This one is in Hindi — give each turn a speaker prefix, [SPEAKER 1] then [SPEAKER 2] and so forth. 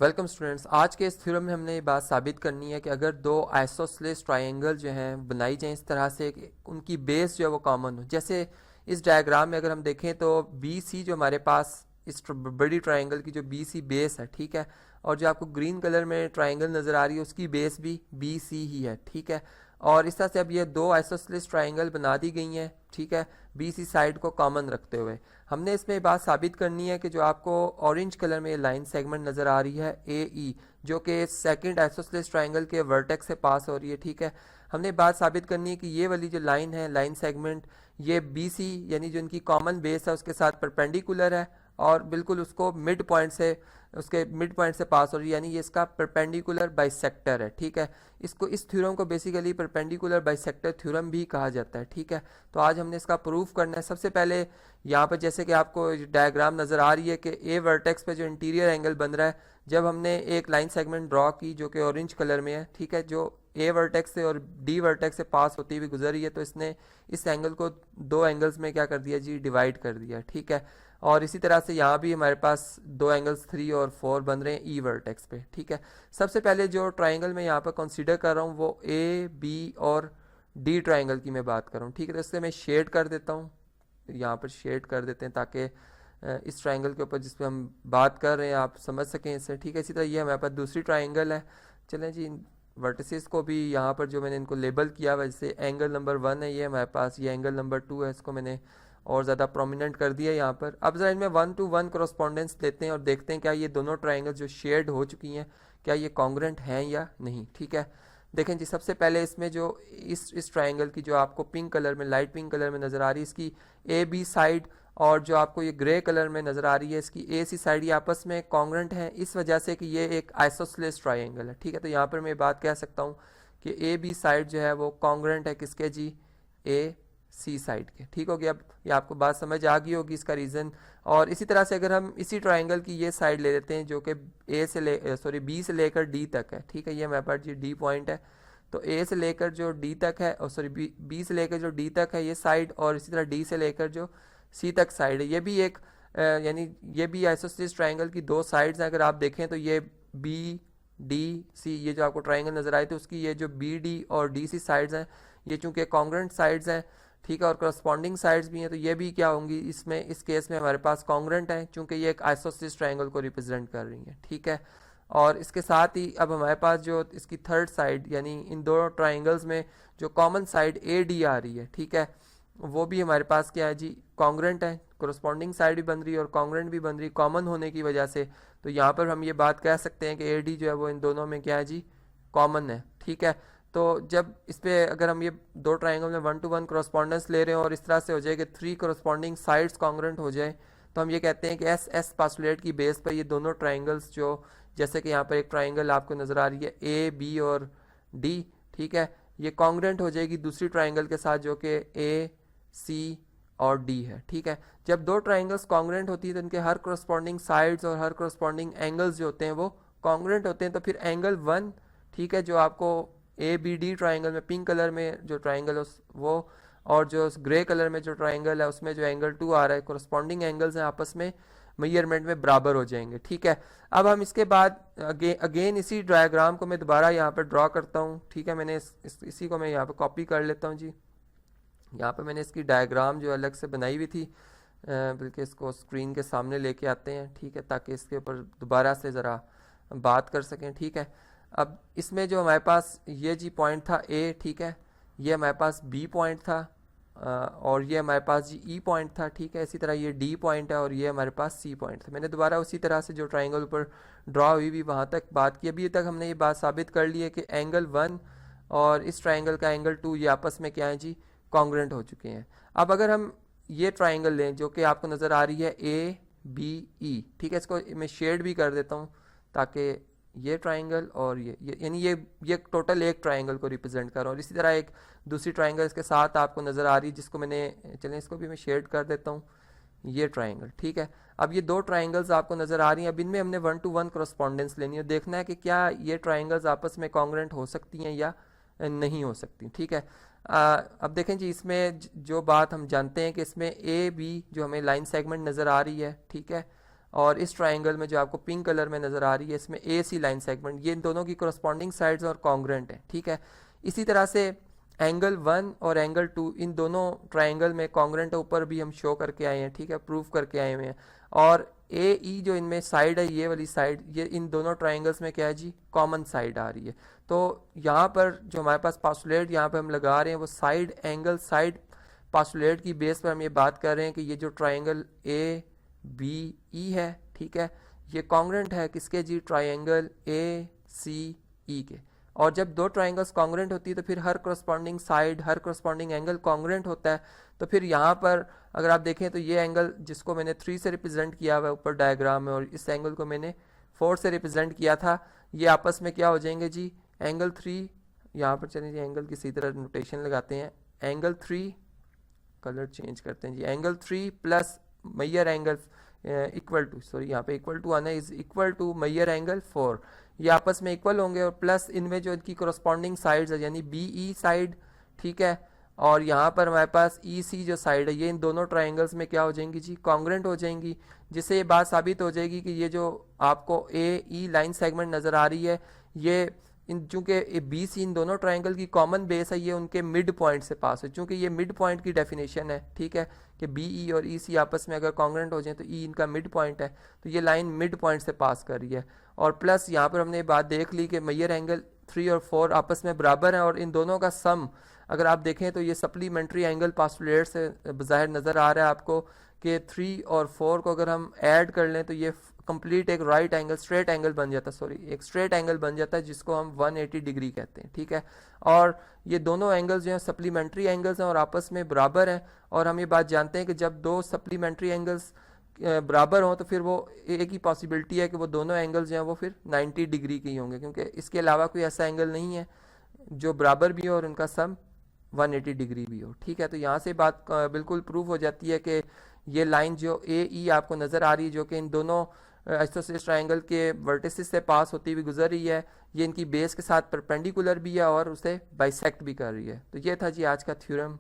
[SPEAKER 1] Welcome students. आज के इस थ्योरम में हमने ये बात साबित करनी है कि अगर दो आइसोसेलेस ट्रायंगल जो हैं बनाई जाएं इस तरह से कि उनकी बेस जो है वो कॉमन हो। जैसे इस डायग्राम में अगर हम देखें तो बी सी जो हमारे पास इस बड़ी ट्रायंगल की जो बी सी बेस है, ठीक है, और जो आपको ग्रीन कलर में ट्रायंगल नज़र आ रही है उसकी बेस भी बी सी ही है, ठीक है। और इस तरह से अब ये दो आइसोसेलेस ट्रायंगल बना दी गई हैं, ठीक है, बी सी साइड को कॉमन रखते हुए। हमने इसमें बात साबित करनी है कि जो आपको ऑरेंज कलर में ये लाइन सेगमेंट नज़र आ रही है ए ई, जो कि सेकंड आइसोसेलेस ट्रायंगल के वर्टेक्स से पास हो रही है, ठीक है। हमने बात साबित करनी है कि ये वाली जो लाइन है, लाइन सेगमेंट, ये बी सी यानी जो इनकी कॉमन बेस है उसके साथ परपेंडिकुलर है और बिल्कुल उसको मिड पॉइंट से उसके मिड पॉइंट से पास हो रही है, यानी ये इसका परपेंडिकुलर बाइसेक्टर है, ठीक है। इसको इस थ्योरम को बेसिकली परपेंडिकुलर बाइसेक्टर थ्योरम भी कहा जाता है, ठीक है। तो आज हमने इसका प्रूफ करना है। सबसे पहले यहाँ पर जैसे कि आपको डायग्राम नज़र आ रही है कि ए वर्टेक्स पे जो इंटीरियर एंगल बन रहा है, जब हमने एक लाइन सेगमेंट ड्रॉ की जो कि ऑरेंज कलर में है, ठीक है, जो ए वर्टेक्स से और डी वर्टेक्स से पास होती हुई गुजर रही है, तो इसने इस एंगल को दो एंगल्स में क्या कर दिया जी, डिवाइड कर दिया, ठीक है। और इसी तरह से यहाँ भी हमारे पास दो एंगल्स 3 और 4 बन रहे हैं ई वर्टेक्स पे, ठीक है। सबसे पहले जो ट्राइंगल मैं यहाँ पर कंसीडर कर रहा हूँ वो ए बी और डी ट्राइंगल की मैं बात कर रहा हूँ, ठीक है। तो इससे मैं शेड कर देता हूँ, यहाँ पर शेड कर देते हैं ताकि इस ट्राइंगल के ऊपर जिस पे हम बात कर रहे हैं आप समझ सकें इससे, ठीक है। इसी तरह ये हमारे पास दूसरी ट्राइंगल है। चलें जी, वर्टिसेस को भी यहाँ पर जो मैंने इनको लेबल किया हुआ, जैसे एंगल नंबर 1 है ये हमारे पास, ये एंगल नंबर 2 है, इसको मैंने और ज़्यादा प्रोमिनेंट कर दिया यहाँ पर। अब जरा इनमें 1 to 1 करस्पॉन्डेंस लेते हैं और देखते हैं क्या ये दोनों ट्राइंगल जो शेड हो चुकी हैं क्या ये कॉन्ग्रेंट हैं या नहीं, ठीक है। देखें जी, सबसे पहले इसमें जो इस ट्राइंगल की जो आपको पिंक कलर में, लाइट पिंक कलर में नज़र आ रही है, इसकी ए बी साइड और जो आपको ये ग्रे कलर में नज़र आ रही है इसकी ए सी साइड, ये आपस में कॉन्ग्रेंट है इस वजह से कि ये एक आइसोसेलेस ट्राइंगल है, ठीक है। तो यहाँ पर मैं बात कह सकता हूँ कि ए बी साइड जो है वो कॉन्ग्रेंट है किसके जी, ए सी साइड के, ठीक हो गया। अब ये आपको बात समझ आ गई होगी इसका रीज़न। और इसी तरह से अगर हम इसी ट्राइंगल की ये साइड ले लेते हैं जो कि ए से बी से लेकर डी तक है, ठीक है, ये हमारे पास जी डी पॉइंट है। तो ए से लेकर जो डी तक है, और बी से लेकर जो डी तक है ये साइड, और इसी तरह डी से लेकर जो सी तक साइड है, ये भी एक यानी ये भी आइसोसेलेस ट्राइंगल की दो साइड्स हैं। अगर आप देखें तो ये बी डी सी, ये जो आपको ट्राइंगल नज़र आए थे उसकी ये जो बी डी और डी सी साइड्स हैं, ये चूंकि कॉन्ग्रेंट साइड्स हैं, ठीक है, और करस्पॉन्डिंग साइड्स भी हैं, तो ये भी क्या होंगी इसमें, इस केस में हमारे पास कॉन्ग्रेंट है चूंकि ये एक आइसोसेलेस ट्राइंगल को रिप्रेजेंट कर रही है, ठीक है। और इसके साथ ही अब हमारे पास जो इसकी थर्ड साइड यानी इन दोनों ट्राइंगल्स में जो कॉमन साइड ए डी आ रही है, ठीक है, वो भी हमारे पास क्या है जी, कॉन्ग्रेंट है। कोरस्पॉन्डिंग साइड भी बन रही है और कॉन्ग्रेंट भी बन रही है कॉमन होने की वजह से। तो यहाँ पर हम ये बात कह सकते हैं कि ए डी जो है वो इन दोनों में क्या है जी, कॉमन है, ठीक है। तो जब इस पर अगर हम ये दो ट्राइंगल में 1 to 1 करस्पॉन्डेंस ले रहे हैं और इस तरह से हो जाए कि 3 करस्पॉन्डिंग साइड्स कॉन्ग्रेंट हो जाए, तो हम ये कहते हैं कि एस एस पास्टुलेट की बेस पर ये दोनों ट्राइंगल्स जो, जैसे कि यहाँ पर एक ट्राइंगल आपको नज़र आ रही है ए बी और डी, ठीक है, ये कॉन्ग्रेंट हो जाएगी दूसरी ट्राइंगल के साथ जो कि ए सी और डी है, ठीक है। जब दो ट्राइंगल्स कॉन्ग्रेंट होती है तो इनके हर करस्पॉन्डिंग साइड्स और हर करस्पॉन्डिंग एंगल्स जो होते हैं वो कॉन्ग्रेंट होते हैं। तो फिर एंगल 1, ठीक है, जो आपको ए बी डी ट्राइंगल में पिंक कलर में जो ट्राइंगल है वो, और जो ग्रे कलर में जो ट्राइंगल है उसमें जो एंगल 2 आ रहा है, करस्पॉन्डिंग एंगल्स हैं आपस में मेजरमेंट में बराबर हो जाएंगे, ठीक है। अब हम इसके बाद अगेन इसी डायग्राम को मैं दोबारा यहाँ पर ड्रॉ करता हूँ, ठीक है। मैंने इसी को मैं यहाँ पर कॉपी कर लेता हूँ जी। यहाँ पे मैंने इसकी डायग्राम जो अलग से बनाई हुई थी, बल्कि इसको स्क्रीन के सामने लेके आते हैं, ठीक है, ताकि इसके ऊपर दोबारा से ज़रा बात कर सकें, ठीक है। अब इसमें जो हमारे पास ये जी पॉइंट था ए, ठीक है, ये हमारे पास बी पॉइंट था, और ये हमारे पास जी ई पॉइंट था, ठीक है। इसी तरह ये डी पॉइंट है और ये हमारे पास सी पॉइंट था। मैंने दोबारा उसी तरह से जो ट्राइंगल ऊपर ड्रॉ हुई भी वहाँ तक बात की। अभी तक हमने ये बात साबित कर ली है कि एंगल 1 और इस ट्राइंगल का एंगल 2 ये आपस में क्या है जी, कॉन्ग्रेंट हो चुके हैं। अब अगर हम ये ट्राइंगल लें जो कि आपको नज़र आ रही है ए बी ई, ठीक है, इसको मैं शेड भी कर देता हूँ ताकि ये ट्राइंगल और ये यानी ये टोटल एक ट्राइंगल को रिप्रेजेंट कर रहा हूँ, और इसी तरह एक दूसरी ट्राइंगल इसके साथ आपको नज़र आ रही है जिसको मैंने, चलें इसको भी मैं शेड कर देता हूँ, ये ट्राइंगल, ठीक है। अब ये दो ट्राइंगल्स आपको नज़र आ रही हैं। अब इनमें हमने 1 to 1 करस्पॉन्डेंस लेनी है, देखना है कि क्या ये ट्राइंगल्स आपस में कॉन्ग्रेंट हो सकती हैं या नहीं हो सकती, ठीक है। अब देखें जी, इसमें जो बात हम जानते हैं कि इसमें ए बी जो हमें लाइन सेगमेंट नज़र आ रही है, ठीक है, और इस ट्राइंगल में जो आपको पिंक कलर में नज़र आ रही है इसमें ए सी लाइन सेगमेंट, ये इन दोनों की करस्पॉन्डिंग साइड्स और कॉन्ग्रेंट है, ठीक है। इसी तरह से एंगल 1 और एंगल 2 इन दोनों ट्राइंगल में कॉन्ग्रेंट ऊपर भी हम शो करके आए हैं, ठीक है, प्रूव करके आए हुए हैं। और ए ई जो इनमें साइड है, ये वाली साइड, ये इन दोनों ट्राइंगल्स में क्या है जी, कॉमन साइड आ रही है। तो यहाँ पर जो हमारे पास पास्टुलेट यहाँ पे हम लगा रहे हैं वो साइड एंगल साइड पास्टुलेट की बेस पर हम ये बात कर रहे हैं कि ये जो ट्राइंगल ए बी ई है, ठीक है, ये कॉन्ग्रेंट है किसके जी, ट्राइंगल ए सी ई के। और जब दो ट्राइंगल्स कॉन्ग्रेंट होती है तो फिर हर करस्पॉन्डिंग साइड, हर करस्पॉन्डिंग एंगल कॉन्ग्रेंट होता है। तो फिर यहाँ पर अगर आप देखें तो ये एंगल जिसको मैंने 3 से रिप्रेजेंट किया हुआ है ऊपर डायग्राम में, और इस एंगल को मैंने 4 से रिप्रेजेंट किया था, ये आपस में क्या हो जाएंगे जी, एंगल 3, यहाँ पर चलिए जी एंगल किसी तरह नोटेशन लगाते हैं, एंगल 3, कलर चेंज करते हैं जी, एंगल 3 प्लस मैयर एंगल इक्वल टू, सॉरी यहाँ पे इक्वल टू आना है, इज इक्वल टू मैयर एंगल 4, ये आपस में इक्वल होंगे। और प्लस इनमें जो इनकी करस्पॉन्डिंग साइड्स है यानी बी ई साइड, ठीक है, और यहाँ पर हमारे पास ई सी जो साइड है, ये इन दोनों ट्राइंगल्स में क्या हो जाएंगी जी, कॉन्ग्रेंट हो जाएंगी, जिससे ये बात साबित हो जाएगी कि ये जो आपको ए ई लाइन सेगमेंट नज़र आ रही है, ये इन चूंकि बी सी इन दोनों ट्राइंगल की कॉमन बेस है, ये उनके मिड पॉइंट से पास है, चूंकि ये मिड पॉइंट की डेफिनेशन है, ठीक है, कि बी ई और ई सी आपस में अगर कॉन्ग्रेंट हो जाए तो ई इनका मिड पॉइंट है, तो ये लाइन मिड पॉइंट से पास कर रही है। और प्लस यहाँ पर हमने ये बात देख ली कि मैयर एंगल 3 और 4 आपस में बराबर हैं, और इन दोनों का सम अगर आप देखें तो ये सप्लीमेंट्री एंगल पास्टुलेट से बाहर नज़र आ रहा है आपको कि 3 और 4 को अगर हम ऐड कर लें तो ये कंप्लीट एक राइट एंगल स्ट्रेट एंगल बन जाता है, सॉरी एक स्ट्रेट एंगल बन जाता है जिसको हम 180 डिग्री कहते हैं, ठीक है। और ये दोनों एंगल्स जो हैं सप्लीमेंट्री एंगल्स हैं और आपस में बराबर हैं, और हम ये बात जानते हैं कि जब दो सप्लीमेंट्री एंगल्स बराबर हों तो फिर वो एक ही पॉसिबिलिटी है कि वो दोनों एंगल्स जो हैं वो फिर 90 डिग्री के ही होंगे, क्योंकि इसके अलावा कोई ऐसा एंगल नहीं है जो बराबर भी हो और उनका सम 180 डिग्री भी हो, ठीक है। तो यहाँ से बात बिल्कुल प्रूव हो जाती है कि ये लाइन जो ए ई आपको नज़र आ रही है जो कि इन दोनों आइसोसेलेस ट्रायंगल के वर्टिसेस से पास होती हुई गुजर रही है, ये इनकी बेस के साथ परपेंडिकुलर भी है और उसे बाइसेक्ट भी कर रही है। तो ये था जी आज का थ्योरम।